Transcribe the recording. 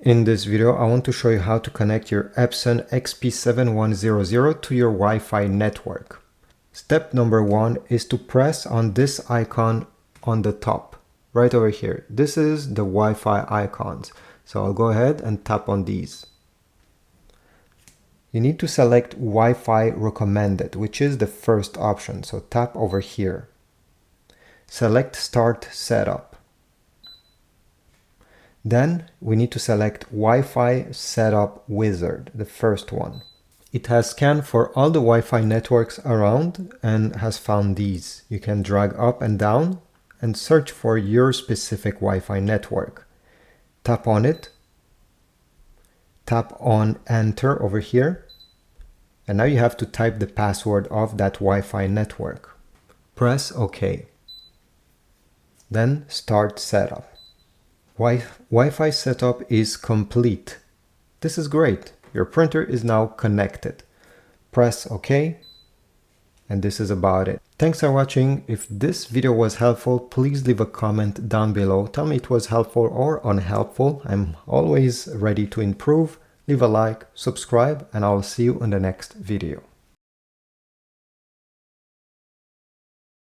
In this video, I want to show you how to connect your Epson XP-7100 to your Wi-Fi network. Step number 1 is to press on this icon on the top, right over here. This is the Wi-Fi icons. So I'll go ahead and tap on these. You need to select Wi-Fi recommended, which is the first option. So tap over here. Select Start Setup. Then we need to select Wi-Fi Setup Wizard, the first one. It has scanned for all the Wi-Fi networks around and has found these. You can drag up and down and search for your specific Wi-Fi network. Tap on it. Tap on Enter over here. And now you have to type the password of that Wi-Fi network. Press OK. Then Start Setup. Wi-Fi setup is complete. This is great. Your printer is now connected. Press OK. And this is about it. Thanks for watching. If this video was helpful, please leave a comment down below. Tell me it was helpful or unhelpful. I'm always ready to improve. Leave a like, subscribe, and I'll see you in the next video.